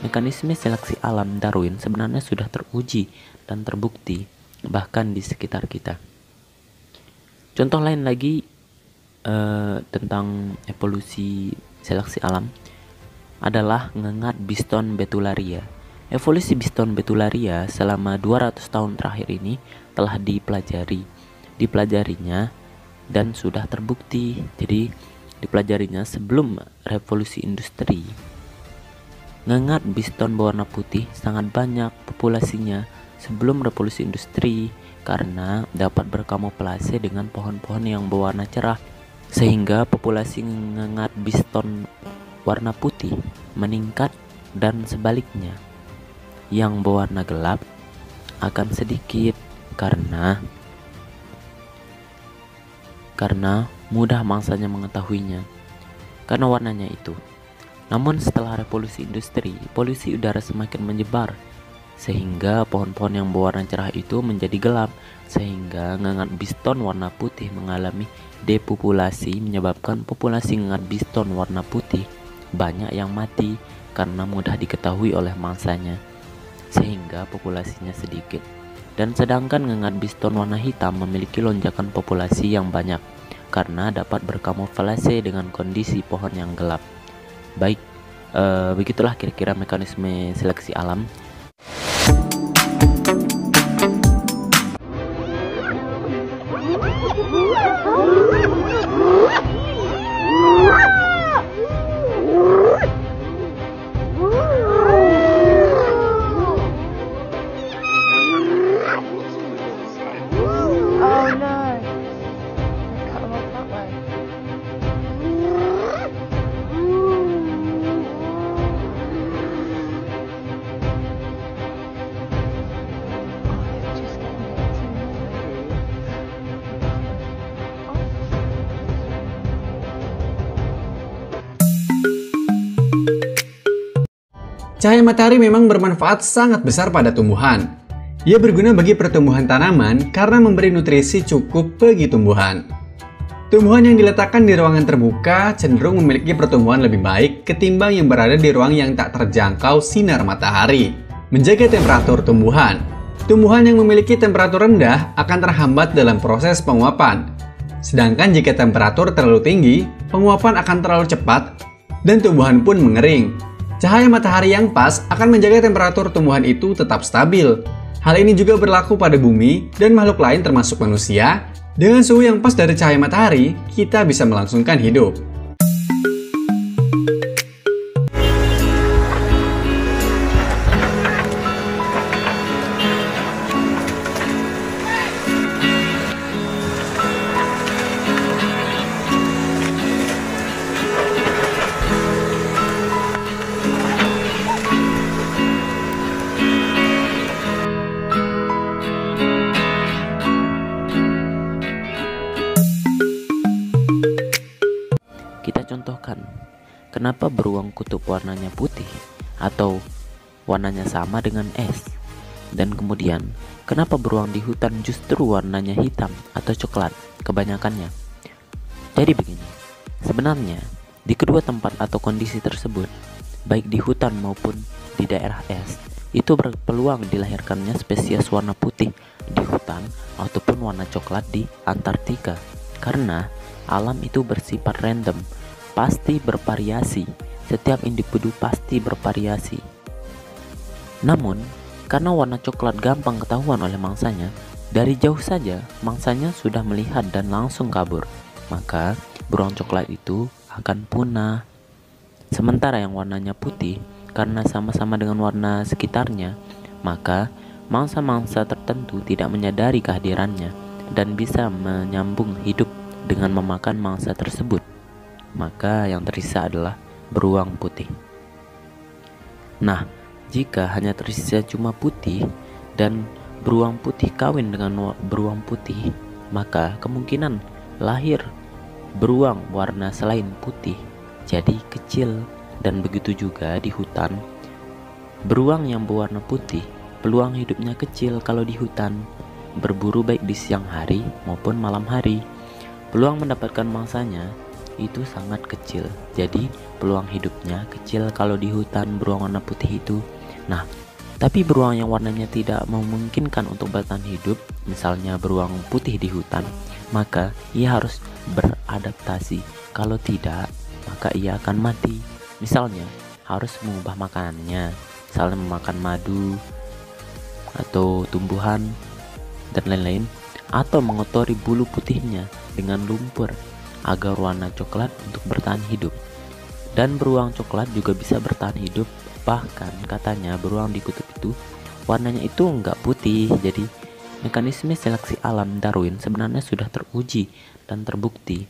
Mekanisme seleksi alam Darwin sebenarnya sudah teruji dan terbukti bahkan di sekitar kita. Contoh lain lagi tentang evolusi seleksi alam adalah ngengat Biston betularia. Evolusi Biston betularia selama 200 tahun terakhir ini telah dipelajarinya dan sudah terbukti. Jadi dipelajarinya sebelum revolusi industri. Ngengat Biston berwarna putih sangat banyak populasinya sebelum revolusi industri karena dapat berkamuflase dengan pohon-pohon yang berwarna cerah, sehingga populasi ngengat Biston warna putih meningkat dan sebaliknya yang berwarna gelap akan sedikit karena mudah mangsanya mengetahuinya karena warnanya itu. Namun setelah revolusi industri, polusi udara semakin menyebar sehingga pohon-pohon yang berwarna cerah itu menjadi gelap, sehingga ngengat Biston warna putih mengalami depopulasi, menyebabkan populasi ngengat Biston warna putih banyak yang mati karena mudah diketahui oleh mangsanya, sehingga populasinya sedikit. Dan sedangkan ngengat Biston warna hitam memiliki lonjakan populasi yang banyak karena dapat berkamuflase dengan kondisi pohon yang gelap. Baik, begitulah kira-kira mekanisme seleksi alam. Cahaya matahari memang bermanfaat sangat besar pada tumbuhan. Ia berguna bagi pertumbuhan tanaman karena memberi nutrisi cukup bagi tumbuhan. Tumbuhan yang diletakkan di ruangan terbuka cenderung memiliki pertumbuhan lebih baik ketimbang yang berada di ruang yang tak terjangkau sinar matahari. Menjaga temperatur tumbuhan. Tumbuhan yang memiliki temperatur rendah akan terhambat dalam proses penguapan. Sedangkan jika temperatur terlalu tinggi, penguapan akan terlalu cepat dan tumbuhan pun mengering. Cahaya matahari yang pas akan menjaga temperatur tumbuhan itu tetap stabil. Hal ini juga berlaku pada bumi dan makhluk lain termasuk manusia. Dengan suhu yang pas dari cahaya matahari, kita bisa melangsungkan hidup. Kita contohkan, kenapa beruang kutub warnanya putih atau warnanya sama dengan es? Dan kemudian, kenapa beruang di hutan justru warnanya hitam atau coklat kebanyakannya? Jadi begini, sebenarnya di kedua tempat atau kondisi tersebut, baik di hutan maupun di daerah es, itu berpeluang dilahirkannya spesies warna putih di hutan ataupun warna coklat di Antartika. Karena alam itu bersifat random, pasti bervariasi. Setiap individu pasti bervariasi. Namun, karena warna coklat gampang ketahuan oleh mangsanya, dari jauh saja mangsanya sudah melihat dan langsung kabur, maka beruang coklat itu akan punah. Sementara yang warnanya putih, karena sama-sama dengan warna sekitarnya, maka mangsa-mangsa tertentu tidak menyadari kehadirannya dan bisa menyambung hidup dengan memakan mangsa tersebut. Maka yang tersisa adalah beruang putih. Nah, jika hanya tersisa cuma putih dan beruang putih kawin dengan beruang putih, maka kemungkinan lahir beruang warna selain putih jadi kecil. Dan begitu juga di hutan, beruang yang berwarna putih peluang hidupnya kecil kalau di hutan, berburu baik di siang hari maupun malam hari. Peluang mendapatkan mangsanya itu sangat kecil, jadi peluang hidupnya kecil kalau di hutan beruang warna putih itu. Nah, tapi beruang yang warnanya tidak memungkinkan untuk bertahan hidup, misalnya beruang putih di hutan, maka ia harus beradaptasi. Kalau tidak, maka ia akan mati. Misalnya, harus mengubah makanannya, misalnya memakan madu atau tumbuhan dan lain-lain, atau mengotori bulu putihnya dengan lumpur agar warna coklat untuk bertahan hidup. Dan beruang coklat juga bisa bertahan hidup. Bahkan katanya beruang di kutub itu warnanya itu enggak putih. Jadi mekanisme seleksi alam Darwin sebenarnya sudah teruji dan terbukti.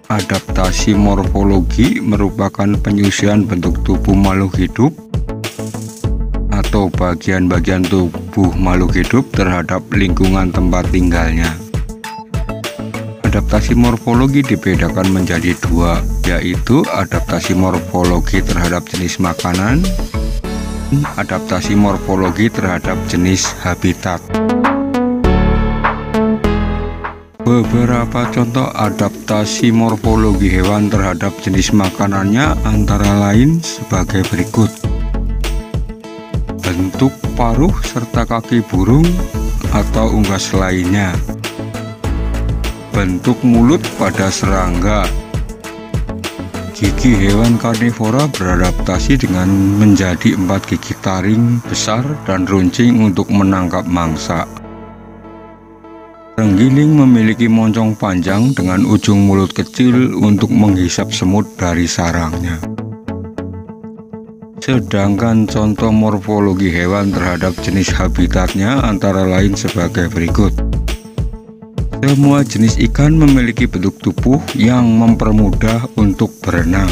Adaptasi morfologi merupakan penyusuan bentuk tubuh makhluk hidup atau bagian-bagian tubuh makhluk hidup terhadap lingkungan tempat tinggalnya. Adaptasi morfologi dibedakan menjadi dua, yaitu adaptasi morfologi terhadap jenis makanan, adaptasi morfologi terhadap jenis habitat. Beberapa contoh adaptasi morfologi hewan terhadap jenis makanannya antara lain sebagai berikut. Bentuk paruh serta kaki burung atau unggas lainnya. Bentuk mulut pada serangga. Gigi hewan karnivora beradaptasi dengan menjadi 4 gigi taring besar dan runcing untuk menangkap mangsa. Renggiling memiliki moncong panjang dengan ujung mulut kecil untuk menghisap semut dari sarangnya. Sedangkan contoh morfologi hewan terhadap jenis habitatnya antara lain sebagai berikut. Semua jenis ikan memiliki bentuk tubuh yang mempermudah untuk berenang.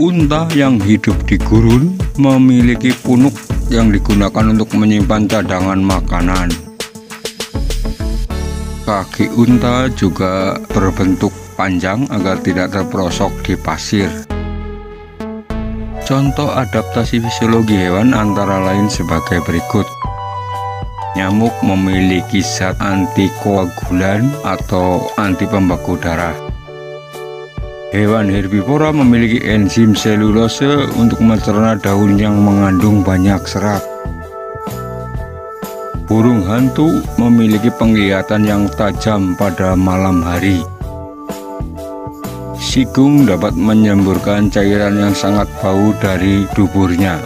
Unta yang hidup di gurun memiliki punuk yang digunakan untuk menyimpan cadangan makanan. Kaki unta juga berbentuk panjang agar tidak terperosok di pasir. Contoh adaptasi fisiologi hewan antara lain sebagai berikut. Nyamuk memiliki zat antikoagulan atau anti pembeku darah. Hewan herbivora memiliki enzim selulose untuk mencerna daun yang mengandung banyak serat. Burung hantu memiliki penglihatan yang tajam pada malam hari. Sigung dapat menyemburkan cairan yang sangat bau dari duburnya.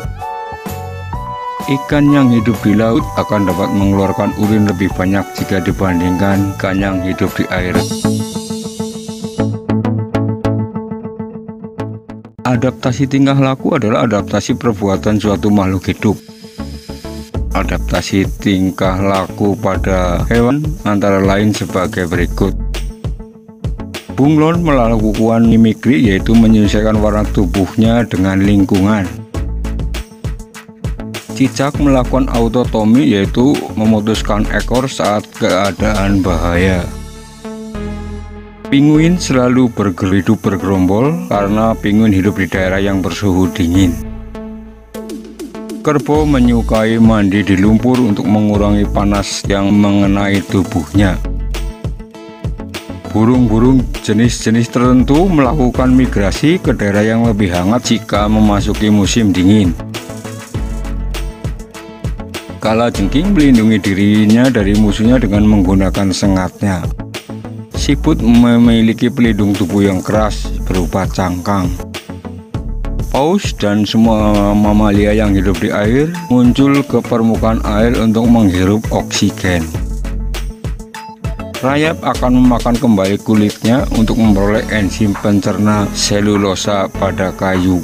Ikan yang hidup di laut akan dapat mengeluarkan urin lebih banyak jika dibandingkan ikan yang hidup di air. Adaptasi tingkah laku adalah adaptasi perbuatan suatu makhluk hidup. Adaptasi tingkah laku pada hewan antara lain sebagai berikut. Bunglon melakukan mimikri, yaitu menyesuaikan warna tubuhnya dengan lingkungan. Cicak melakukan autotomi, yaitu memutuskan ekor saat keadaan bahaya. Pinguin selalu hidup bergerombol karena pinguin hidup di daerah yang bersuhu dingin. Kerbau menyukai mandi di lumpur untuk mengurangi panas yang mengenai tubuhnya. Burung-burung jenis-jenis tertentu melakukan migrasi ke daerah yang lebih hangat jika memasuki musim dingin. Kalajengking melindungi dirinya dari musuhnya dengan menggunakan sengatnya. Siput memiliki pelindung tubuh yang keras berupa cangkang. Paus dan semua mamalia yang hidup di air muncul ke permukaan air untuk menghirup oksigen. Rayap akan memakan kembali kulitnya untuk memperoleh enzim pencerna selulosa pada kayu.